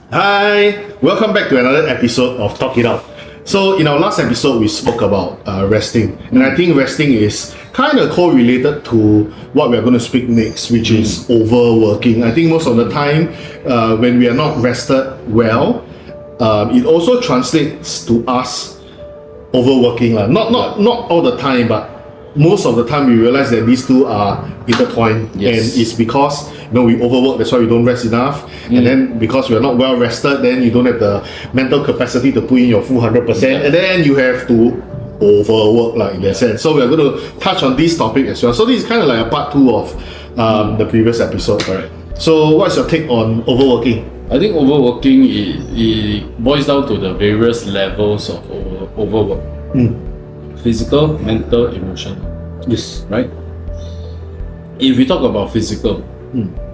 Hi, welcome back to another episode of Talk It Out. So, in our last episode, we spoke about resting, and I think resting is kind of correlated to what we're going to speak next, which is overworking. I think most of the time, when we are not rested well, it also translates to us overworking. Not all the time, but most of the time we realize that these two are intertwined, and it's because we overwork, that's why we don't rest enough, and then because we're not well rested, then you don't have the mental capacity to put in your full 100%, and then you have to overwork in that sense. So we're going to touch on this topic as well. So this is kind of like a part 2 of the previous episode. Correct. So what's your take on overworking? I think overworking it boils down to the various levels of overwork. Physical, mental, emotional. Yes. Right? If we talk about physical,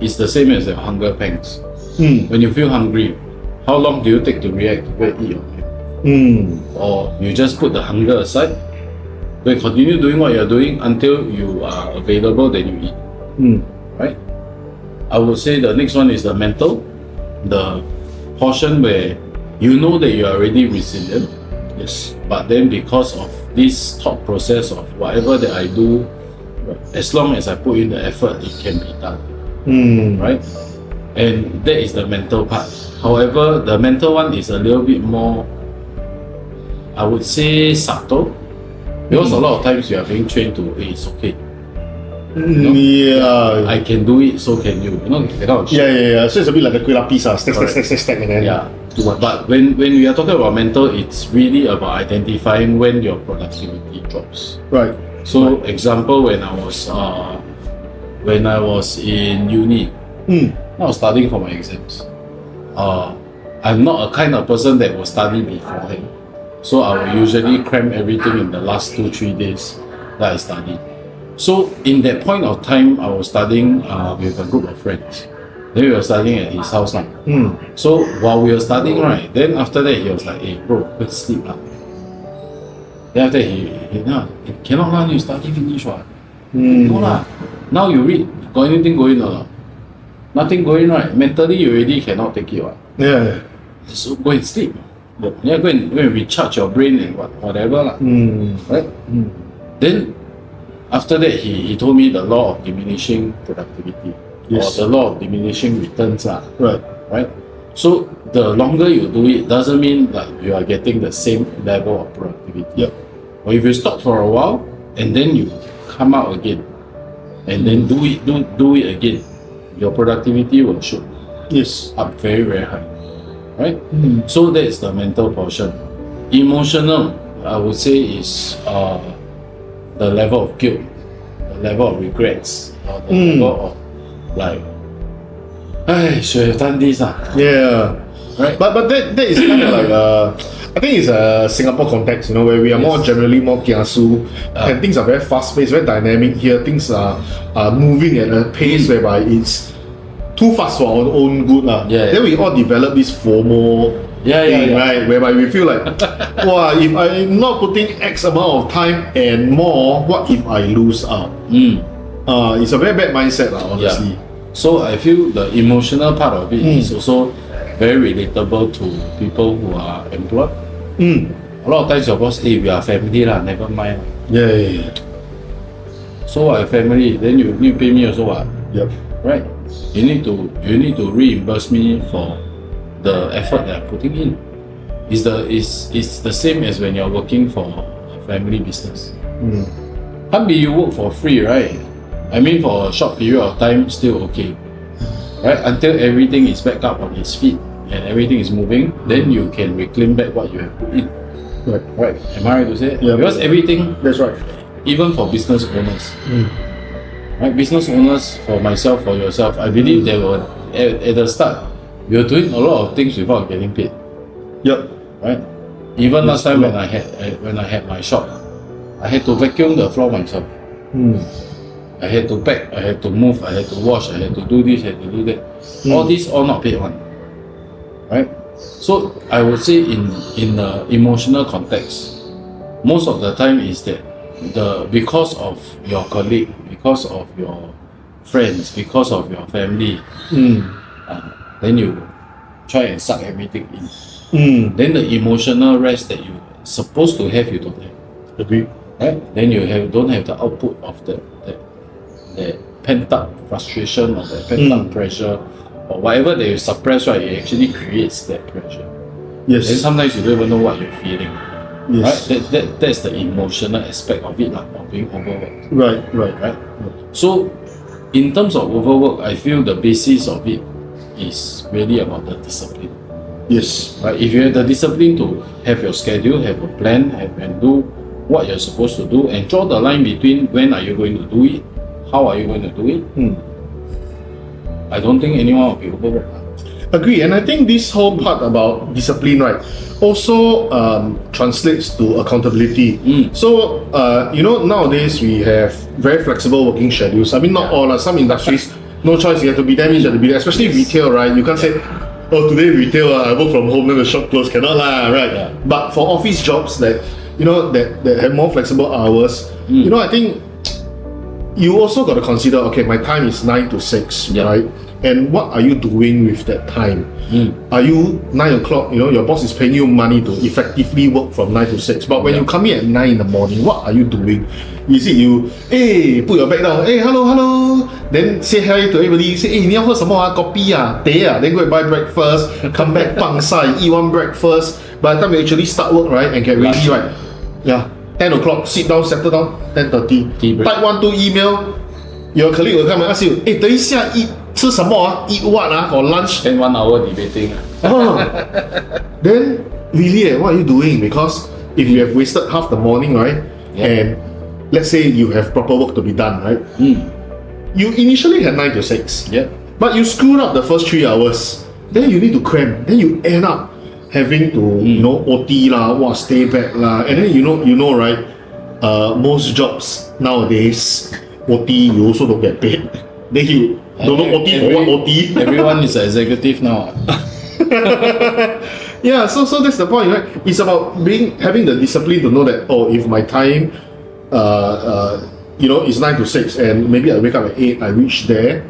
it's the same as the hunger pangs. When you feel hungry, how long do you take to react to go and eat your meal? Or you just put the hunger aside, then continue doing what you're doing until you are available, then you eat. Right? I would say the next one is the mental, the portion where you know that you are already resilient. Yes. But then because of this thought process of whatever that I do, as long as I put in the effort, it can be done. Right? And that is the mental part. However, the mental one is a little bit more, I would say, subtle. Because a lot of times you are being trained to, hey, it's okay. I can do it, so can you. So it's a bit like the kuih lapis, stack, and then too much. But when we are talking about mental, it's really about identifying when your productivity drops. Right. So, example, when I was in uni, I was studying for my exams. I'm not a kind of person that will study beforehand. So I will usually cram everything in the last 2-3 days that I study. So in that point of time, I was studying with a group of friends. Then we were studying at his house. So while we were studying, right, then after that he was like, hey bro, go sleep. Then after that he cannot you study finish what? No lah. Now you read, got anything going on? Nothing going, right? Mentally you already cannot take it. What? Yeah. So go and sleep. Yeah, go and recharge your brain and whatever. Right? Then after that he told me the law of diminishing productivity. Yes. Or the law of diminishing returns. Right? So the longer you do it doesn't mean that you are getting the same level of productivity. Yep. But if you stop for a while and then you come out again and then do it again, your productivity will shoot up very, very high. Right? So that is the mental portion. Emotional, I would say, is the level of guilt, the level of regrets, or the level of like, I should have done this. Yeah. Right? But that is kind of like I think it's a Singapore context, where we are generally more kiasu, and things are very fast-paced, very dynamic here. Things are moving at a pace whereby it's too fast for our own good. Then we all develop this FOMO thing, right? Whereby we feel like, wow, if I'm not putting X amount of time and more, what if I lose out? It's a very bad mindset, honestly. So I feel the emotional part of it is also very relatable to people who are employed. A lot of times your boss, hey, we are family never mind. So what, family, then you need to pay me also what? Right? You need to reimburse me for the effort that I'm putting in. It's the same as when you're working for a family business. Can't be you work for free, right? I mean, for a short period of time, still okay, right? Until everything is back up on its feet and everything is moving, then you can reclaim back what you have put in. Right? Am I right to say? Yeah. Because everything. That's right. Even for business owners, right? Business owners, for myself, for yourself, I believe they were at the start. We were doing a lot of things without getting paid. Right? Even last time when I had my shop, I had to vacuum the floor myself. I had to pack, I had to move, I had to wash, I had to do this, I had to do that. All this all not paid one. Right? So I would say in the emotional context, most of the time is that because of your colleague, because of your friends, because of your family, then you try and suck everything in. Then the emotional rest that you're supposed to have, you don't have. Agree. Right? Then you don't have the output of the pent up frustration or the pent up pressure or whatever that you suppress, right? It actually creates that pressure. Yes. And sometimes you don't even know what you're feeling. Yes. Right? That's the emotional aspect of it, of being overworked. Right. So in terms of overwork, I feel the basis of it is really about the discipline. Yes. Right? If you have the discipline to have your schedule, have a plan, and do what you're supposed to do, and draw the line between when are you going to do it, how are you going to do it, I don't think anyone will be overworked. Agree, and I think this whole part about discipline, right, also translates to accountability. So, nowadays we have very flexible working schedules. I mean, not all, some industries, no choice, you have to be there, means you have to be there, especially retail, right? You can't say, oh, today retail, I work from home, then the shop closed, cannot lah, right? Yeah. But for office jobs that have more flexible hours, I think you also got to consider, okay, my time is 9 to 6, right? And what are you doing with that time? Are you 9 o'clock, your boss is paying you money to effectively work from 9 to 6, but when you come in at 9 in the morning, what are you doing? Is it you, hey, put your bag down, hey, hello, then say hi to everybody, say, hey, 你要喝什么啊? Coffee ah, teh ah, then go and buy breakfast, come back, bang sai, eat one breakfast. By the time you actually start work, right, and get ready, right, 10 o'clock, sit down, settle down, 10:30, type 1, 2 email, your colleague will come and ask you, hey, 等一下 吃什么啊? Eat what for lunch? And 1 hour debating. Then really, what are you doing? Because if you have wasted half the morning, right, and let's say you have proper work to be done, right, you initially had 9 to 6, but you screwed up the first 3 hours, then you need to cram, then you end up having to OT lah, stay back lah, and then you know right, most jobs nowadays OT you also don't get paid. Then you don't know OT for what OT. Everyone is an executive now. Yeah, so that's the point, right? It's about having the discipline to know that, oh, if my time is 9 to 6 and maybe I wake up at 8, I reach there,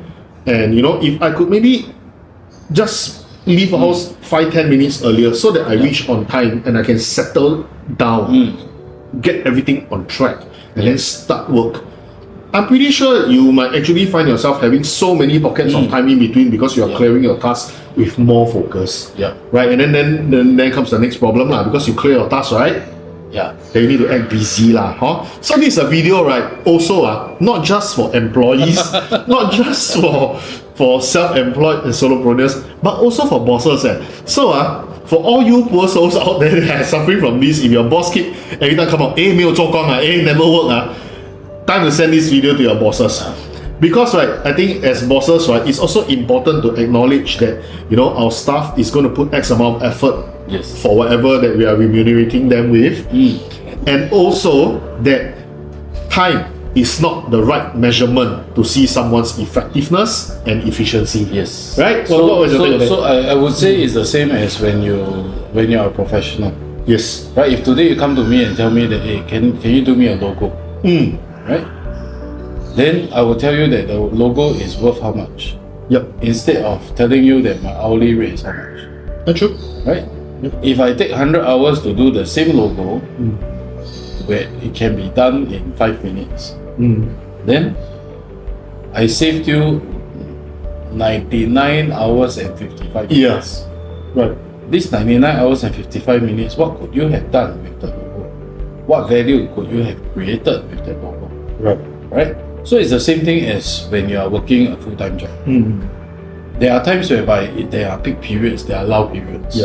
and if I could maybe just leave the house 5-10 minutes earlier so that I reach on time and I can settle down, get everything on track, and then start work. I'm pretty sure you might actually find yourself having so many pockets of time in between because you are clearing your task with more focus. Right, and then comes the next problem lah, because you clear your task, right? Then you need to act busy lah, huh? So this is a video, right? Also, not just for employees, not just for self-employed and solopreneurs, but also for bosses. So for all you poor souls out there that are suffering from this, if your boss keep every time come out, 没有做工never work time to send this video to your bosses. Because right, I think as bosses, right, it's also important to acknowledge that our staff is going to put X amount of effort for whatever that we are remunerating them with, and also that time is not the right measurement to see someone's effectiveness and efficiency. Right. So I would say it's the same as when you're a professional. Right. If today you come to me and tell me that, hey, can you do me a logo? Right? Then I will tell you that the logo is worth how much. Instead of telling you that my hourly rate is how much. That's true. Right? If I take 100 hours to do the same logo, where it can be done in 5 minutes, then I saved you 99 hours and 55 minutes. Right. This 99 hours and 55 minutes, what could you have done with the logo? What value could you have created with the logo? Right? So it's the same thing as when you are working a full-time job. There are times whereby there are peak periods, there are lull periods.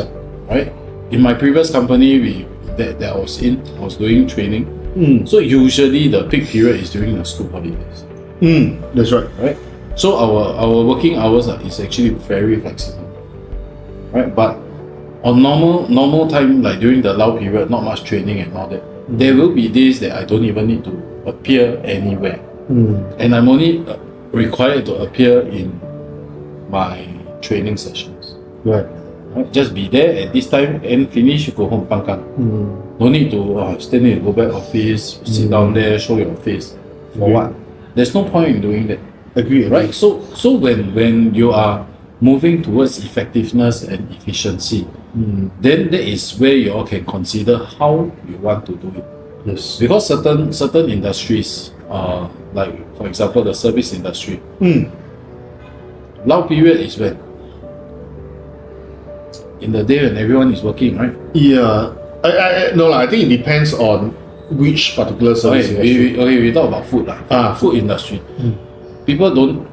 Right? In my previous company that I was doing training. So usually the peak period is during the school holidays. That's right. Right? So our working hours is actually very flexible. Right? But on normal time, like during the lull period, not much training and all that, there will be days that I don't even need to appear anywhere, and I'm only required to appear in my training sessions. Right? Just be there at this time and finish, you go home, pangkang. No need to stand in, go back office, sit down there, show your face. For what? There's no point in doing that. Agree. Right? So when you are moving towards effectiveness and efficiency, then that is where you all can consider how you want to do it. Yes. Because certain industries, like for example the service industry, lull period is when in the day when everyone is working, right? Yeah. I think it depends on which particular service industry. We talk about food lah. Food industry. People don't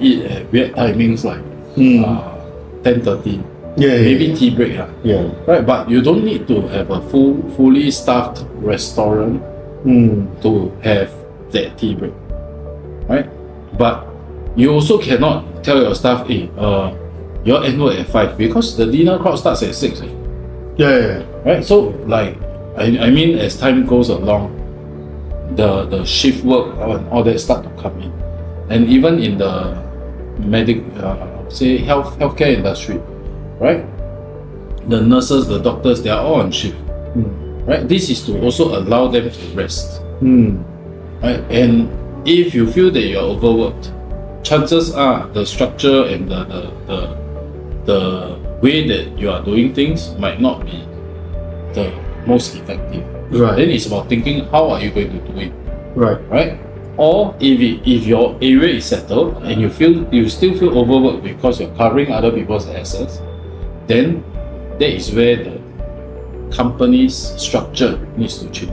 eat at weird timings like 10:30. Maybe tea break lah. Yeah. Right, but you don't need to have a fully staffed restaurant to have that tea break. Right? But you also cannot tell your staff, your end work at 5 because the dinner crowd starts at 6. Yeah. Right? So like I mean as time goes along, the shift work and all that start to come in. And even in the healthcare industry, right? The nurses, the doctors, they are all on shift. Right? This is to also allow them to rest. Right? And if you feel that you're overworked, chances are the structure and the way that you are doing things might not be the most effective. Right. Then it's about thinking how are you going to do it. Right. Or if your area is settled and you still feel overworked because you're covering other people's assets, then that is where the company's structure needs to change.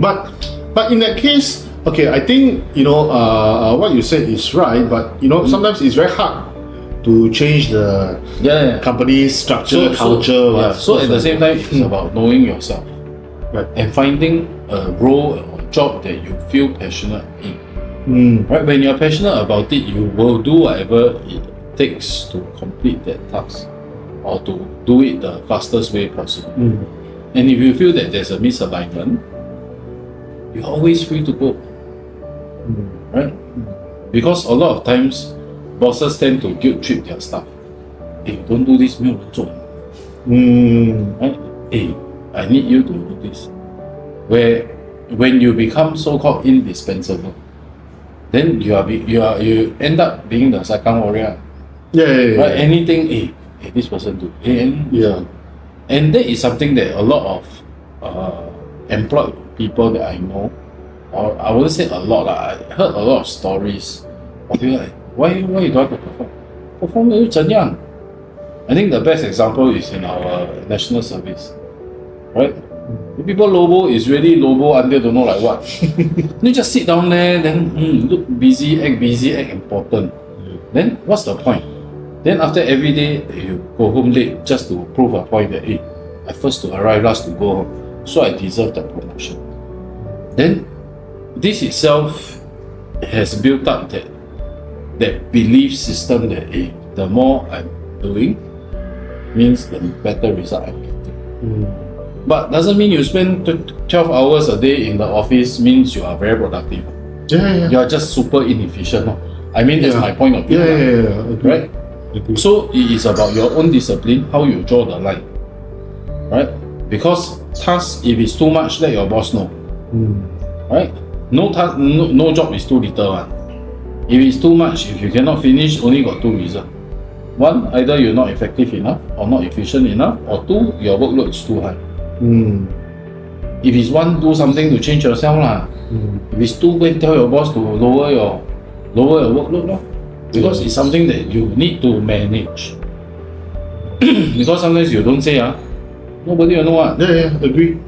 But in that case, okay, I think what you said is right, but sometimes it's very hard to change the company's structure, culture. So at the same time, it's about knowing yourself, right, and finding a role or job that you feel passionate in. Right, when you're passionate about it, you will do whatever it takes to complete that task or to do it the fastest way possible. And if you feel that there's a misalignment, you're always free to go. Right? Because a lot of times bosses tend to guilt trip their staff. Hey, don't do this, 没有人做. Right? Hey, I need you to do this. Where when you become so-called indispensable, then you end up being the Sakang warrior. Right? Anything, hey, this person do. And that is something that a lot of employed people that I know, or I wouldn't say a lot, I heard a lot of stories of people like, why you don't want to perform? Perform 又怎样? I think the best example is in our national service, right? The people lobo is really lobo until don't know like what. You just sit down there, then look busy, act important. Then what's the point? Then after every day you go home late just to prove a point that hey, I first to arrive, last to go home, so I deserve that promotion. Then this itself has built up that belief system that hey, the more I'm doing means the better result I'm getting. But doesn't mean you spend 12 hours a day in the office means you are very productive. You are just super inefficient. I mean that's my point of view. Right? So it is about your own discipline, how you draw the line. Right? Because task, if it's too much, let your boss know. Right? No job is too little one. If it's too much, if you cannot finish, only got two reasons. One, either you're not effective enough or not efficient enough, or two, your workload is too high. If it's one, do something to change yourself lah. If it's two, go and tell your boss to lower your workload lah. Because it's something that you need to manage. Because sometimes you don't say nobody will know what. Agree.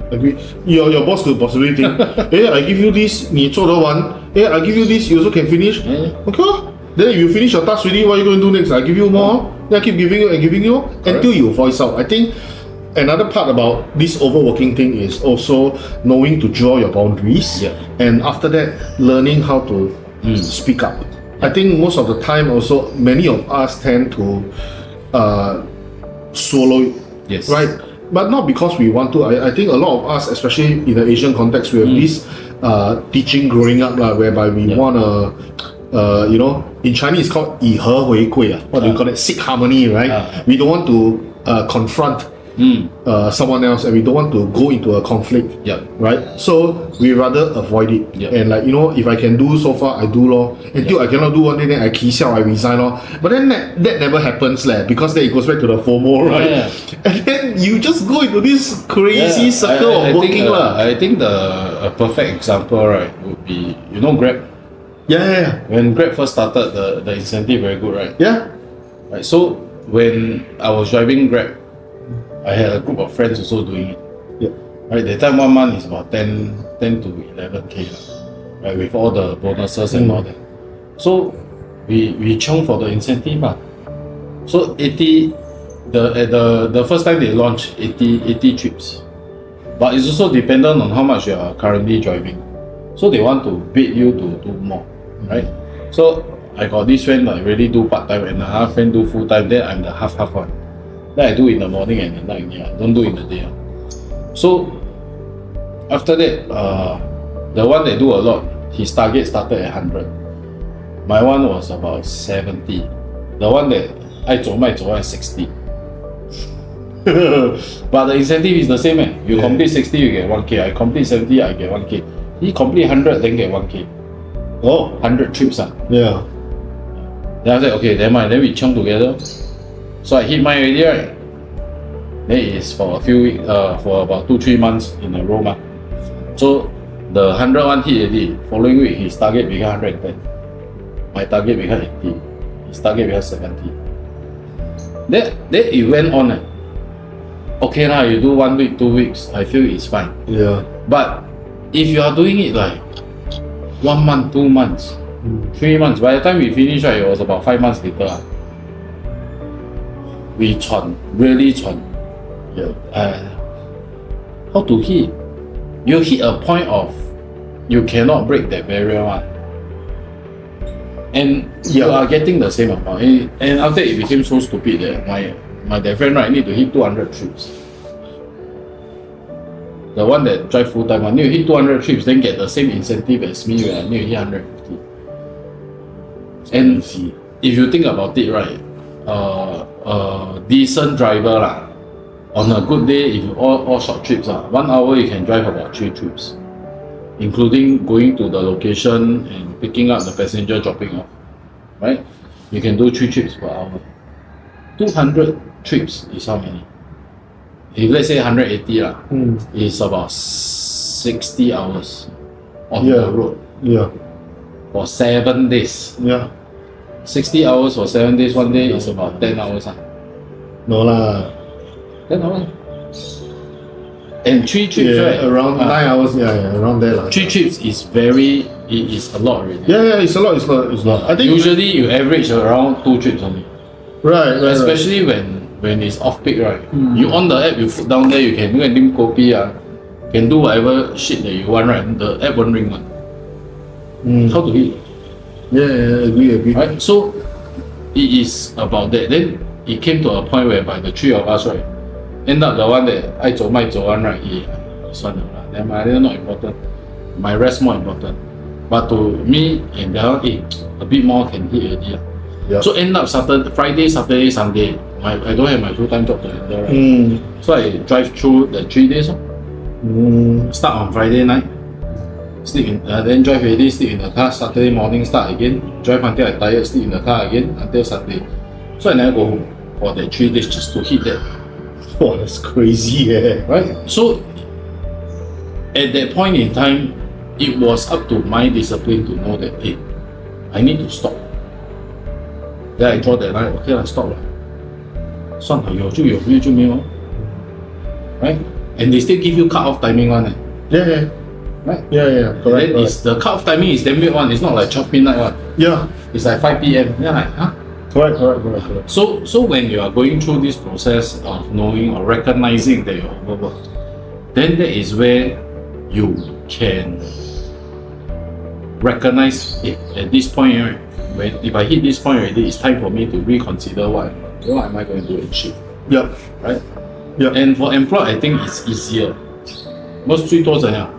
Your boss could possibly think, hey, I give you this, 你做得完. Hey, I give you this, you also can finish. Okay. Then if you finish your task already, what are you going to do next? I give you more. Then I keep giving you and giving you until you voice out. I think another part about this overworking thing is also knowing to draw your boundaries, and after that, learning how to speak up. I think most of the time also, many of us tend to swallow it, right? But not because we want to. I think a lot of us, especially in the Asian context, we have this teaching growing up whereby we want to, in Chinese it's called 以和为贵, what do you call it? Seek harmony, right? We don't want to confront someone else, and we don't want to go into a conflict. Yeah. Right. So we rather avoid it. Yeah. And like, if I can do so far, I do lor. Until I cannot do one thing, then I key I resign lor. But then that never happens because then it goes back to the FOMO, right? Yeah. And then you just go into this crazy circle of working lah. I think a perfect example, right, would be Grab. Yeah. When Grab first started, the incentive very good, right? Yeah. Right. So when I was driving Grab, I had a group of friends also doing it. Yeah. Right. That time 1 month is about 10 to 11K, right? With all the bonuses and all that. So we chung for the incentive. So 80 the first time they launched 80 trips. But it's also dependent on how much you are currently driving. So they want to bid you to do more, right? So I got this friend that really do part-time and another friend do full-time. Then I'm the half one. Then I do in the morning and the night. Yeah, don't do in the day. So after that, the one that do a lot, his target started at 100. My one was about 70. The one that I 走卖走 at 60. But the incentive is the same. You complete 60, you get 1K. I complete 70, I get 1K. He complete 100, then get 1K. Oh, 100 trips. Yeah. Then I said, okay, never mind. Then we chung together. So I hit mine already, right? Then it is for a few weeks, for about 2-3 months in a row. So the 100 one hit already. Following week, his target became 110. My target became 80. His target became 70. Then it went on. Okay lah, you do 1 week, 2 weeks, I feel it's fine. Yeah. But if you are doing it like 1 month, 2 months, 3 months, by the time we finished, right, it was about 5 months later. We really chuan. Yeah. How to hit? You hit a point of you cannot break that barrier one. And you are getting the same amount. And after it became so stupid that my that friend, right, need to hit 200 trips. The one that drive full time, I need to hit 200 trips, then get the same incentive as me where I need to hit 150. And if you think about it, right, decent driver lah, on a good day, if you all short trips, 1 hour you can drive about 3 trips, including going to the location and picking up the passenger, dropping off, right? You can do 3 trips per hour. 200 trips is how many? If let's say 180 it's about 60 hours on the road. Yeah. For 7 days. Yeah. 60 hours for 7 days, 1 day is about 10 hours. No lah. 10 hours. And 3 trips, right? Around 9 hours, around there lah. 3 trips is a lot already. Yeah, it's a lot. I think usually you average around 2 trips only. Right. Especially when it's off peak, right? You on the app, you put down there, you can do anything kopi, can do whatever shit that you want, right? The app won't ring one. How to hit? Yeah, agree. Right? So it is about that. Then it came to a point whereby the 3 of us, right, end up the one that 爱走卖走 one, right?算了啦, then my other not important. My rest more important. But to me and the other, a bit more can hit already. Yep. So end up Friday, Saturday, Sunday, I don't have my full-time job to handle, right? So I drive through the 3 days. Start on Friday night, sleep in, then drive already, sleep in the car. Saturday morning start again, drive until I tired, sleep in the car again until Sunday. So I never go home for that 3 days just to hit that. Oh, that's crazy, right? So at that point in time, it was up to my discipline to know that, hey, I need to stop. Then I draw that line, okay, I stop. 算了，有就有，没有就没有。Right? And they still give you cut off timing one. Yeah. Right? Yeah. Correct. Then it's the cut off timing is damn weird one. It's not like 12 midnight one. Yeah. It's like 5 p.m. Then like, huh? Correct. So when you are going through this process of knowing or recognizing that you're overworked, then that is where you can recognize it at this point, right? If I hit this point already, it's time for me to reconsider what am I going to do and shit. Yep. Right? Yep. And for employed, I think it's easier. Most 最多怎样?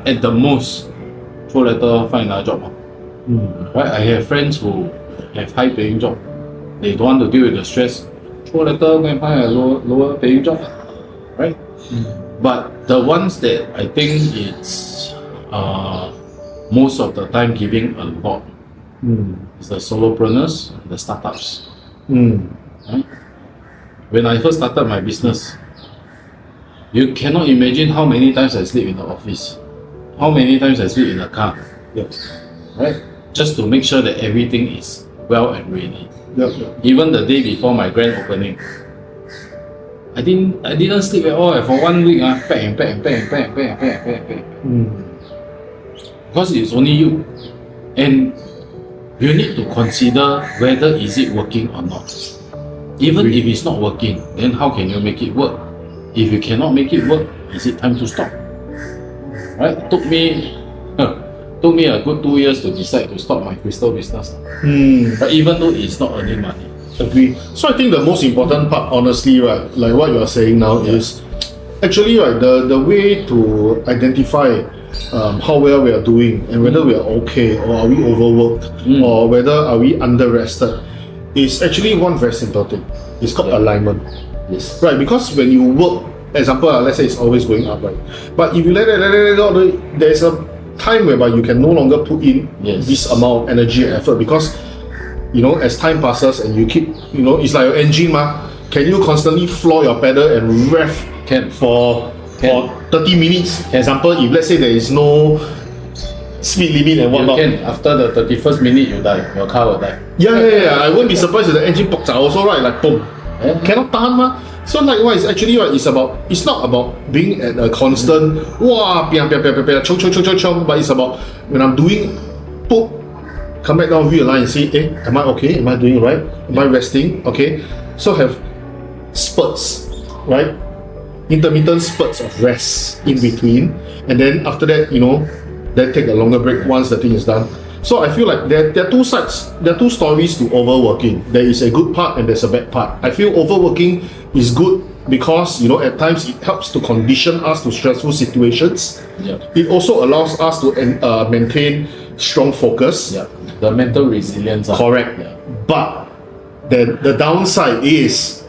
At the most, throw letter find another job. Right? I have friends who have high paying job. They don't want to deal with the stress. throw a letter, go and find a lower paying job, right? But the ones that I think it's most of the time giving a lot is the solopreneurs, the startups. Right? When I first started my business, you cannot imagine how many times I sleep in the office, how many times I sleep in the car, right? Just to make sure that everything is well and ready. Even the day before my grand opening, I didn't sleep at all. For 1 week, pack. Because it's only you, and you need to consider whether is it working or not. Even if it's not working, then how can you make it work? If you cannot make it work, is it time to stop? Right? Took me a good 2 years to decide to stop my crystal business. But even though it's not earning money. Agree. So I think the most important part, honestly, right, like what you are saying now, is actually right the way to identify how well we are doing and whether we are okay or are we overworked or whether are we under rested is actually one very simple thing. It's called alignment. Yes. Right, because when you work, example, let's say it's always going up, right? But if you let it go, there's a time whereby you can no longer put in this amount of energy and effort because, you know, as time passes and you keep, you know, it's like your engine, can you constantly floor your pedal and rev for 30 minutes? Example, if let's say there is no speed limit and whatnot. You can, after the 31st minute you die, your car will die. Yeah. I won't be surprised if the engine pops out also, right? Like boom. Cannot tahan. So likewise, actually, right, it's not about being at a constant chong, but it's about when I'm doing come back down, realign and say, am I okay? Am I doing right? Am I resting? Okay. So have spurts, right? Intermittent spurts of rest in between, and then after that, you know, then take a longer break once the thing is done. So I feel like there are two sides, there are two stories to overworking. There is a good part and there's a bad part. I feel overworking is good because, you know, at times it helps to condition us to stressful situations. It also allows us to maintain strong focus. The mental resilience. Correct. But the downside is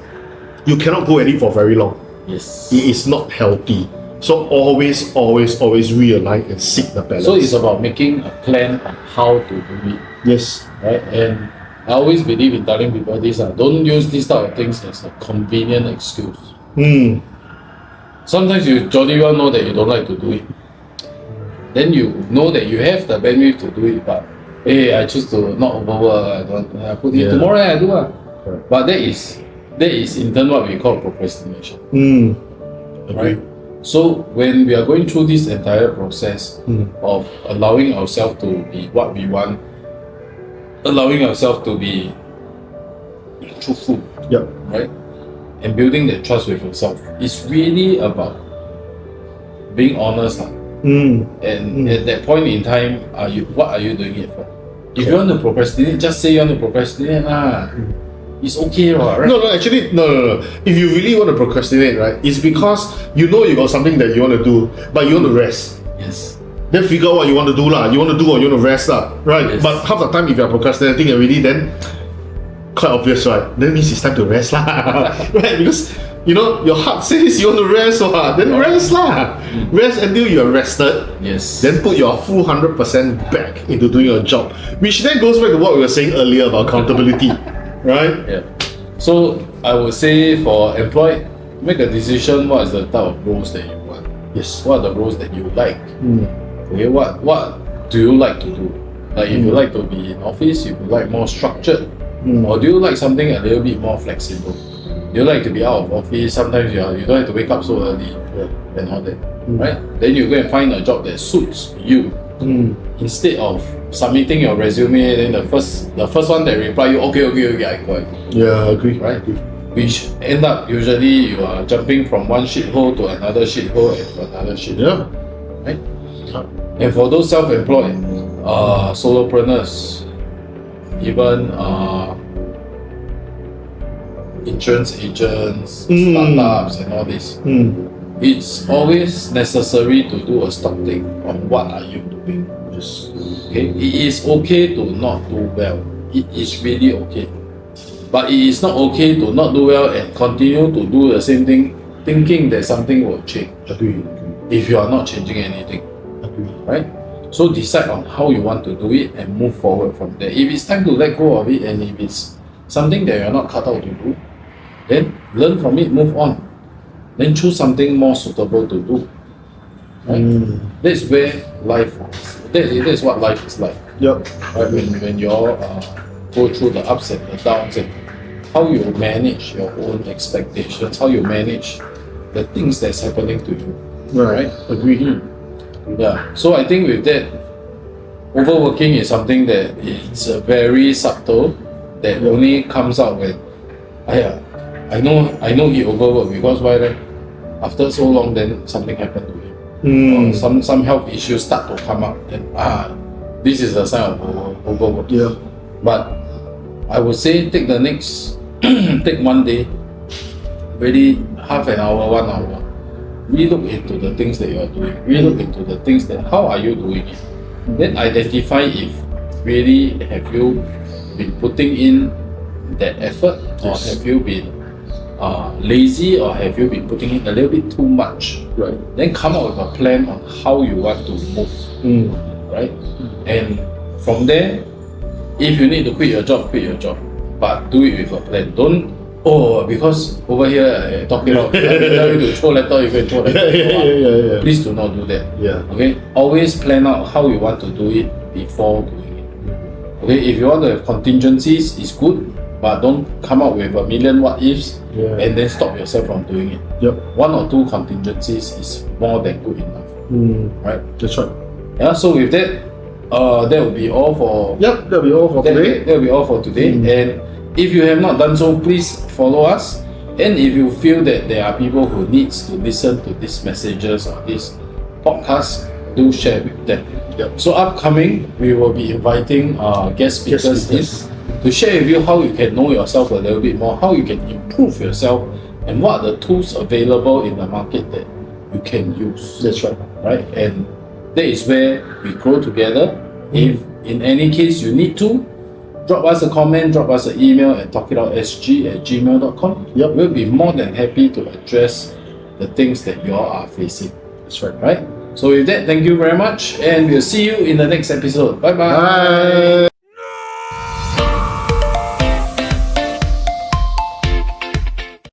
you cannot go at it for very long. Yes. It is not healthy. So always realign and seek the balance. So it's about making a plan on how to do it. Yes. Right? And I always believe in telling people this, don't use these type of things as a convenient excuse. Sometimes you jolly well know that you don't like to do it. Then you know that you have the bandwidth to do it, but I choose to not overwork, I put it tomorrow I do. But that is in turn what we call procrastination. Right? So when we are going through this entire process of allowing ourselves to be what we want, allowing ourselves to be truthful, right, and building that trust with yourself, it's really about being honest. And at that point in time, what are you doing it for? If you want to procrastinate, just say you want to procrastinate. It's okay, right? No, actually, no. If you really want to procrastinate, right, it's because you know you got something that you want to do, but you want to rest. Yes. Then figure out what you want to do, You want to do or you want to rest, right? Yes. But half the time, if you're procrastinating already, then quite obvious, right? Then means it's time to rest, right? Because you know your heart says you want to rest, then rest, Rest until you're rested. Yes. Then put your full 100% back into doing your job, which then goes back to what we were saying earlier about accountability. Right? Yeah. So I would say for employed, make a decision what is the type of roles that you want. Yes. What are the roles that you like? Okay, what do you like to do? Like if you like to be in office, if you like more structured, or do you like something a little bit more flexible? Do you like to be out of office? Sometimes you don't have to wake up so early and all that. Right? Then you go and find a job that suits you. Instead of submitting your resume, then the first one that reply you, okay, I go. Yeah, agree. Right? Which end up usually you are jumping from one shithole to another shithole and to another shithole. Right? And for those self-employed, solopreneurs, even insurance agents, startups and all this, it's always necessary to do a stock take on what are you doing. Okay, it is okay to not do well. It is really okay. But it is not okay to not do well and continue to do the same thing, thinking that something will change. Agree. If you are not changing anything, Agree. right? So decide on how you want to do it and move forward from there. If it's time to let go of it, and if it's something that you're not cut out to do, then learn from it, move on. Then choose something more suitable to do. Right? That's where life is. That's what life is like. Yep. Right? When you all go through the ups and the downs, and how you manage your own expectations, how you manage the things that's happening to you. Right? Agree. Yeah. So I think with that, overworking is something that it's very subtle, that only comes out when I know he overworked, because why then? After so long, then something happened to him. Or some health issues start to come up, and this is a sign of overwork. Yeah. But I would say take the next take one day, really half an hour, 1 hour. Really look into the things that you are doing. Really look into the things that how are you doing it. Then identify if really have you been putting in that effort, or have you been lazy, or have you been putting in a little bit too much. Right. Then come up with a plan on how you want to move. Right? And from there, if you need to quit your job, but do it with a plan. Don't because over here talking about I tell you to throw letter, you can throw letter. Yeah. Please do not do that. Yeah. Okay? Always plan out how you want to do it before doing it. Okay, if you want to have contingencies, it's good, but don't come up with a million what ifs and then stop yourself from doing it. Yep. 1 or 2 contingencies is more than good enough. Right? That's right. Yeah, so with that, that will be all for That'll be all for today. That will be all for today. And if you have not done so, please follow us. And if you feel that there are people who needs to listen to these messages or this podcast, do share with them. Yep. So upcoming, we will be inviting guest speakers in to share with you how you can know yourself a little bit more, how you can improve yourself, and what are the tools available in the market that you can use. That's right. Right? And that is where we grow together. If in any case you need to, drop us a comment, drop us an email at TalkItOutSG@gmail.com. Yep. We'll be more than happy to address the things that you all are facing. That's right. Right? So with that, thank you very much, and we'll see you in the next episode. Bye-bye. Bye.